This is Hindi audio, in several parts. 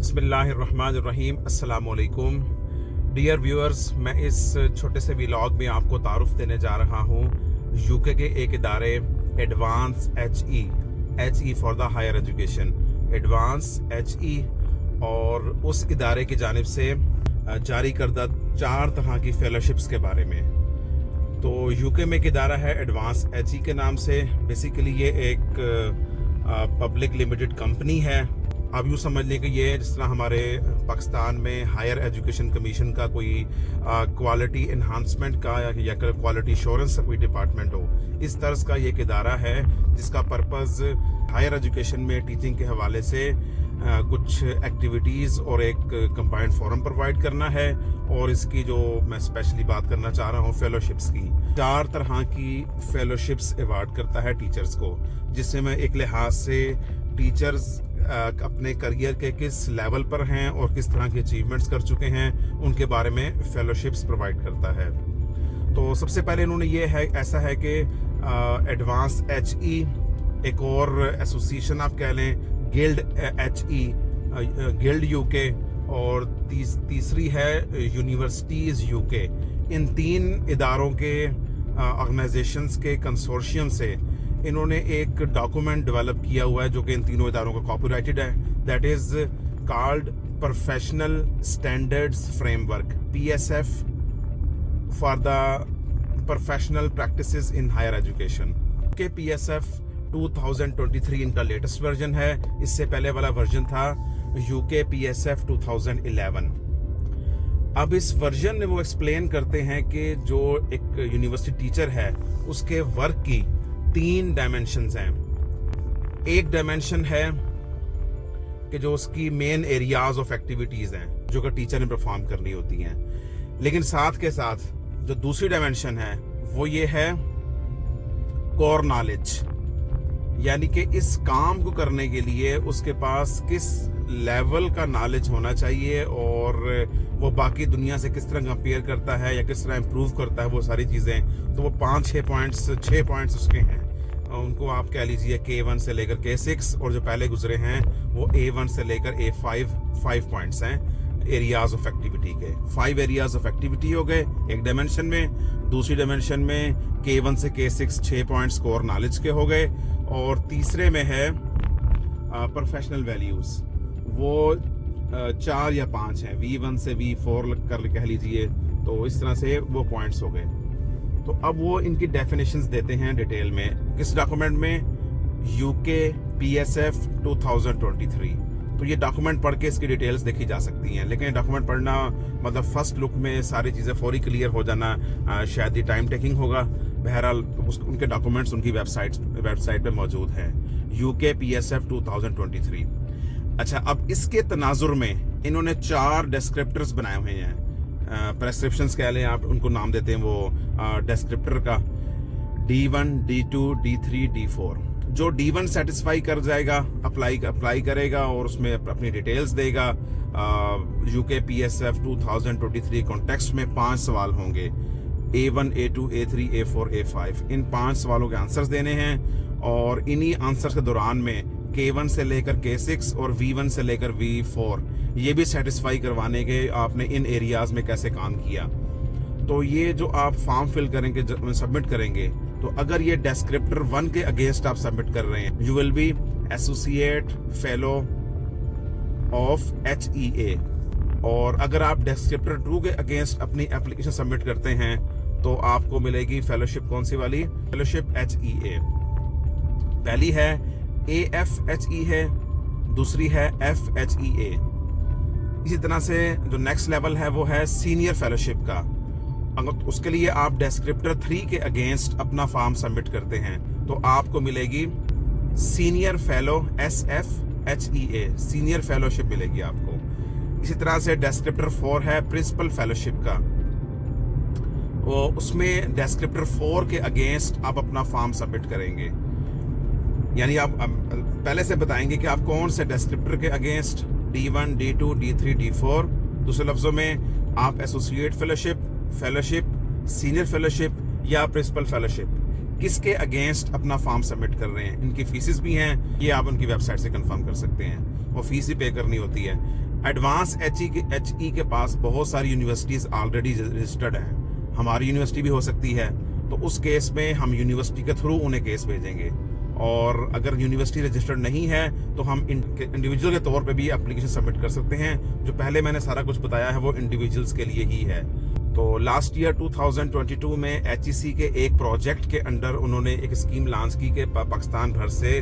बिस्मिल्लाहिर्रहमानिर्रहीम अस्सलाम वालेकुम डियर व्यूअर्स, मैं इस छोटे से व्लॉग में आपको तारुफ देने जा रहा हूँ यूके के एक इदारे advance H E for the higher education, advance HE, और उस इदारे की जानिब से जारी करदा 4 तरह की फेलोशिप्स के बारे में। तो यूके में एक इदारा है एडवांस HE के नाम से। बेसिकली ये एक पब्लिक लिमिटेड कंपनी है। आप यूँ समझ लें कि ये जिस तरह हमारे पाकिस्तान में हायर एजुकेशन कमीशन का कोई क्वालिटी इन्हांसमेंट का या क्वालिटी एश्योरेंस का कोई डिपार्टमेंट हो, इस तर्ज का ये एक इदारा है जिसका पर्पज़ हायर एजुकेशन में टीचिंग के हवाले से कुछ एक्टिविटीज़ और एक कंबाइंड फोरम प्रोवाइड करना है। और इसकी जो मैं स्पेशली बात करना चाह रहा हूँ फेलोशिप्स की, 4 तरह की फेलोशिप्स अवार्ड करता है टीचर्स को, जिससे मैं एक लिहाज से टीचर्स अपने करियर के किस लेवल पर हैं और किस तरह की अचीवमेंट्स कर चुके हैं उनके बारे में फेलोशिप्स प्रोवाइड करता है। तो सबसे पहले इन्होंने ये है, ऐसा है कि एडवांस HE, एक और एसोसिएशन आप कह लें गिल्ड HE, गिल्ड यूके, और तीसरी है यूनिवर्सिटीज़ यूके। इन 3 इदारों के ऑर्गेनाइजेशंस के कंसोर्शियम से इन्होंने एक डॉक्यूमेंट डेवलप किया हुआ है जो कि इन तीनों इदारों का कॉपीराइटेड है। That is called professional standards framework, PSF, for the professional practices in higher education. के PSF 2023 इनका लेटेस्ट वर्जन है। इससे पहले वाला वर्जन था UK PSF 2011। अब इस वर्जन में वो एक्सप्लेन करते हैं कि जो एक यूनिवर्सिटी टीचर है उसके वर्क की 3 डायमेंशंस हैं। एक डायमेंशन है कि जो उसकी मेन एरियाज ऑफ एक्टिविटीज हैं जो कि टीचर ने परफॉर्म करनी होती हैं, लेकिन साथ के साथ जो दूसरी डायमेंशन है वो ये है कोर नॉलेज, यानी कि इस काम को करने के लिए उसके पास किस लेवल का नॉलेज होना चाहिए और वो बाकी दुनिया से किस तरह कंपेयर करता है या किस तरह इम्प्रूव करता है, वो सारी चीज़ें। तो वो 6 पॉइंट्स उसके हैं। उनको आप कह लीजिए K1 से लेकर K6, और जो पहले गुजरे हैं वो A1 से लेकर A5 5 पॉइंट्स हैं एरियाज ऑफ एक्टिविटी के। 5 एरियाज ऑफ एक्टिविटी हो गए एक डायमेंशन में। दूसरी डायमेंशन में K1 से K6 6 पॉइंट्स कोर नॉलेज के हो गए। और तीसरे में है प्रोफेशनल वैल्यूज, वो 4 या 5 हैं, V1 से V4 कर कह लीजिए। तो इस तरह से वो पॉइंट्स हो गए। तो अब वो इनकी डेफिनेशंस देते हैं डिटेल में किस डॉक्यूमेंट में, UK PSF 2023। तो ये डॉक्यूमेंट पढ़ के इसकी डिटेल्स देखी जा सकती हैं, लेकिन डॉक्यूमेंट पढ़ना मतलब फर्स्ट लुक में सारी चीज़ें फौरी क्लियर हो जाना शायद ही टाइम टेकिंग होगा। बहरहाल उनके डॉक्यूमेंट्स उनकी वेबसाइट पे मौजूद हैं, UK PSF 2023। अच्छा, अब इसके तनाजुर में इन्होंने 4 डिस्क्रिप्टर्स बनाए हुए हैं, प्रेस्क्रिप्शंस कह लें आप, उनको नाम देते हैं वो डिस्क्रिप्टर का, D1, D2, D3, D4। जो D1 सेटिस्फाई कर जाएगा अप्लाई करेगा और उसमें अपनी डिटेल्स देगा। UK PSF 2023 कॉन्टेक्स्ट में 5 सवाल होंगे, A1, A2, A3, A4, A5। इन 5 सवालों के आंसर्स देने हैं और इन्हीं आंसर्स के दौरान में K1 से लेकर K6 और V1 से लेकर V4 ये भी सेटिस्फाई करवाने के आपने इन एरियाज में कैसे काम किया। तो ये जो आप फॉर्म फिल करेंगे, सबमिट करेंगे, तो अगर ये डिस्क्रिप्टर 1 के अगेंस्ट आप सबमिट कर रहे हैं, you will be associate fellow of HEA। और अगर आप डिस्क्रिप्टर 2 के अगेंस्ट अपनी एप्लीकेशन सबमिट करते हैं तो आपको मिलेगी फेलोशिप, कौन सी वाली, फेलोशिप HEA। पहली है AFHE है, दूसरी है FHEA। इसी तरह से जो नेक्स्ट लेवल है वो है सीनियर फेलोशिप का। अगर उसके लिए आप डिस्क्रिप्टर 3 के अगेंस्ट अपना फॉर्म सबमिट करते हैं तो आपको मिलेगी senior fellow SFHEA, senior fellowship मिलेगी आपको। इसी तरह से डिस्क्रिप्टर 4 है प्रिंसिपल फेलोशिप का, वो उसमें डिस्क्रिप्टर 4 के अगेंस्ट आप अपना फॉर्म सबमिट करेंगे। यानी आप पहले से बताएंगे कि आप कौन से डिस्क्रिप्टर के against, D1, D2, D3, D4। दूसरे लफ्जों में आप एसोसिएट फेलोशिप, सीनियर फेलोशिप या प्रिंसिपल फेलोशिप किसके अगेंस्ट अपना फॉर्म सबमिट कर रहे हैं। इनकी फीसेस भी हैं, ये आप उनकी वेबसाइट से कंफर्म कर सकते हैं, वो फीस ही पे करनी होती है। एडवांस HE के पास बहुत सारी यूनिवर्सिटीज़ ऑलरेडी रजिस्टर्ड हैं, हमारी यूनिवर्सिटी भी हो सकती है। तो उस केस में हम यूनिवर्सिटी के थ्रू उन्हें केस भेजेंगे, और अगर यूनिवर्सिटी रजिस्टर्ड नहीं है तो हम इंडिविजुअल के तौर पे भी एप्लीकेशन सबमिट कर सकते हैं। जो पहले मैंने सारा कुछ बताया है वो इंडिविजुअल्स के लिए ही है। तो लास्ट ईयर 2022 में HEC के एक प्रोजेक्ट के अंडर उन्होंने एक स्कीम लॉन्च की कि पाकिस्तान भर से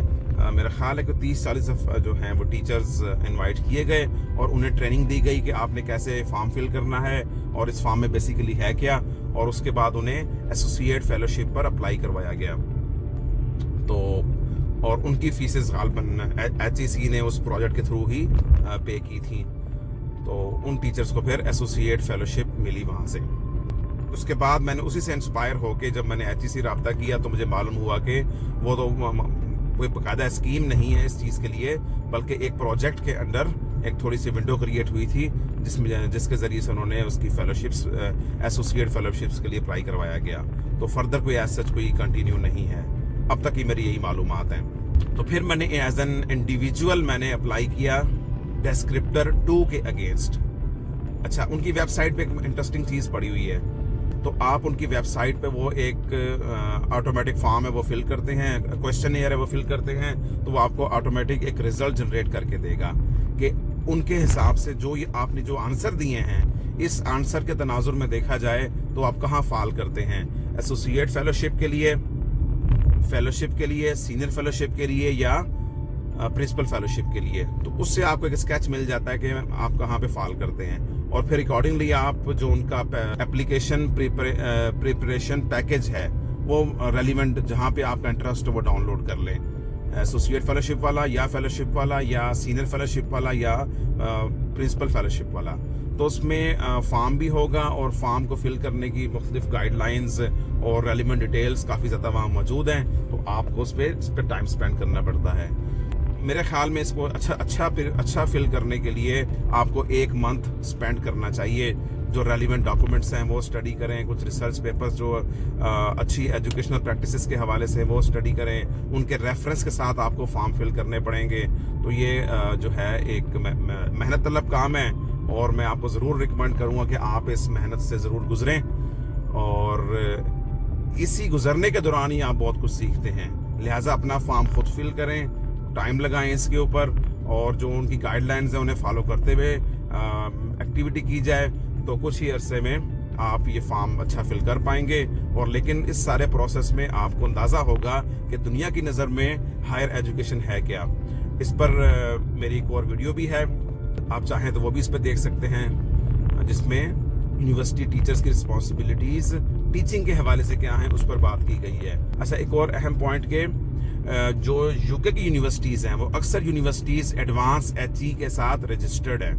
मेरा ख्याल है कि 30-40 जो हैं वो टीचर्स इनवाइट किए गए और उन्हें ट्रेनिंग दी गई कि आपने कैसे फॉर्म फिल करना है और इस फॉर्म में बेसिकली है क्या, और उसके बाद उन्हें एसोसिएट फेलोशिप पर अप्लाई करवाया गया। तो और उनकी फीसेस गालबन HEC ने उस प्रोजेक्ट के थ्रू ही पे की थी। तो उन टीचर्स को फिर एसोसिएट फेलोशिप मिली वहाँ से। उसके बाद मैंने उसी से इंस्पायर होके जब मैंने HEC रब्ता किया तो मुझे मालूम हुआ कि वो तो कोई बाकायदा स्कीम नहीं है इस चीज़ के लिए, बल्कि एक प्रोजेक्ट के अंडर एक थोड़ी सी विंडो क्रिएट हुई थी जिसके ज़रिए से उन्होंने उसकी फेलोशिप्स एसोसिएट फेलोशिप्स के लिए अप्लाई करवाया गया। तो फर्दर कोई एज सच कोई कंटिन्यू नहीं है, अब तक की मेरी यही मालूमात हैं। तो फिर मैंने एज एन इंडिविजुअल मैंने अप्लाई किया डिस्क्रिप्टर 2 के अगेंस्ट। अच्छा, उनकी वेबसाइट पे एक इंटरेस्टिंग चीज़ पड़ी हुई है। तो आप उनकी वेबसाइट पे वो एक ऑटोमेटिक फॉर्म है वो फिल करते हैं, क्वेश्चनियर है वो फिल करते हैं, तो वो आपको ऑटोमेटिक एक रिजल्ट जनरेट करके देगा कि उनके हिसाब से जो ये आपने जो आंसर दिए हैं, इस आंसर के तनाजुर में देखा जाए तो आप कहाँ फाल करते हैं, एसोसिएट फेलोशिप के लिए, सीनियर फेलोशिप के लिए या प्रिंसिपल फेलोशिप के लिए। तो उससे आपको एक स्केच मिल जाता है कि आप कहाँ पे फॉल करते हैं, और फिर अकॉर्डिंगली आप जो उनका एप्लीकेशन प्रिपरेशन पैकेज है वो रेलिवेंट जहाँ पे आपका इंटरेस्ट है वो डाउनलोड कर लें, एसोसिएट फेलोशिप वाला या फेलोशिप वाला या सीनियर फेलोशिप वाला या प्रिंसिपल फेलोशिप वाला। तो उसमें फॉर्म भी होगा और फॉर्म को फिल करने की मुख्तलिफ गाइडलाइंस और रेलिवेंट डिटेल्स काफ़ी ज़्यादा वहाँ मौजूद हैं। तो आपको उस पर टाइम स्पेंड करना पड़ता है। मेरे ख्याल में इसको अच्छा फिल करने के लिए आपको 1 मंथ स्पेंड करना चाहिए। जो रेलिवेंट डॉक्यूमेंट्स हैं वो स्टडी करें, कुछ रिसर्च पेपर्स जो अच्छी एजुकेशनल प्रैक्टिसेस के हवाले से वो स्टडी करें, उनके रेफरेंस के साथ आपको फॉर्म फिल करने पड़ेंगे। तो ये जो है एक मेहनत तलब काम है, और मैं आपको ज़रूर रिकमेंड करूँगा कि आप इस मेहनत से ज़रूर गुजरें, और इसी गुजरने के दौरान ही आप बहुत कुछ सीखते हैं। लिहाजा अपना फॉर्म खुद फिल करें, टाइम लगाएं इसके ऊपर, और जो उनकी गाइडलाइंस हैं उन्हें फॉलो करते हुए एक्टिविटी की जाए तो कुछ ही अरसे में आप ये फॉर्म अच्छा फिल कर पाएंगे। और लेकिन इस सारे प्रोसेस में आपको अंदाज़ा होगा कि दुनिया की नज़र में हायर एजुकेशन है क्या। इस पर मेरी एक और वीडियो भी है, आप चाहें तो वो भी इस पर देख सकते हैं, जिसमें यूनिवर्सिटी टीचर्स की रिस्पॉन्सिबिलिटीज़ टीचिंग के हवाले से क्या हैं उस पर बात की गई है। अच्छा, एक और अहम पॉइंट के जो यूके की यूनिवर्सिटीज़ हैं वो अक्सर यूनिवर्सिटीज़ एडवांस HE के साथ रजिस्टर्ड हैं,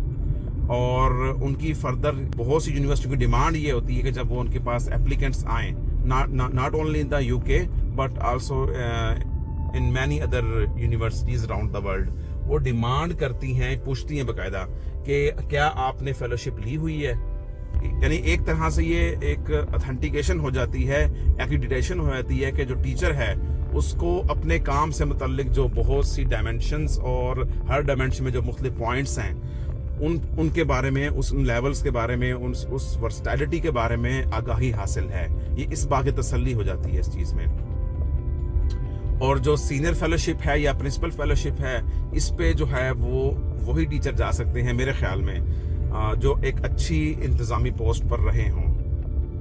और उनकी फर्दर बहुत सी यूनिवर्सिटी की डिमांड ये होती है कि जब वो उनके पास एप्लीकेंट्स आएँ, not only in the UK but also in many other universities around the world, वो डिमांड करती हैं, पूछती हैं बाकायदा कि क्या आपने फेलोशिप ली हुई है। यानी एक तरह से ये एक ऑथेंटिकेशन हो जाती है, एक्रीडिटेशन हो जाती है कि जो टीचर है उसको अपने काम से मुतल्लिक जो बहुत सी डायमेंशंस और हर डायमेंशन में जो मुख्तलिफ पॉइंट्स हैं उनके बारे में, उन लेवल्स के बारे में, उस वर्सटैलिटी के बारे में आगाही हासिल है। ये इस बात की तसल्ली हो जाती है इस चीज़ में। और जो सीनियर फेलोशिप है या प्रिंसिपल फेलोशिप है, इस पे जो है वो वही टीचर जा सकते हैं मेरे ख्याल में जो एक अच्छी इंतज़ामी पोस्ट पर रहे हों,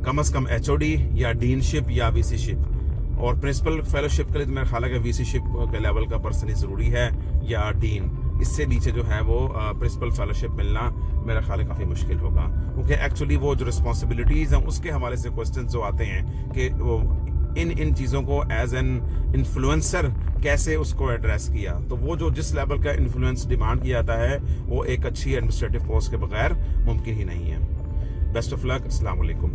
कम अज़ कम HOD या डीनशिप या VC-शिप। और प्रिंसिपल फेलोशिप के लिए तो मेरा ख्याल है कि VC-शिप के लेवल का पर्सन ही ज़रूरी है या डीन। इससे नीचे जो है वो प्रिंसिपल फेलोशिप मिलना मेरा ख्याल है काफ़ी मुश्किल होगा, क्योंकि एक्चुअली वो जो रिस्पॉन्सिबिलिटीज़ हैं उसके हवाले से क्वेश्चन जो आते हैं कि वो इन चीज़ों को एज एन इन्फ्लुएंसर कैसे उसको एड्रेस किया। तो वो जो जिस लेवल का इन्फ्लुएंस डिमांड किया जाता है वो एक अच्छी एडमिनिस्ट्रेटिव पोस्ट के बगैर मुमकिन ही नहीं है। बेस्ट ऑफ लक, अस्सलाम वालेकुम।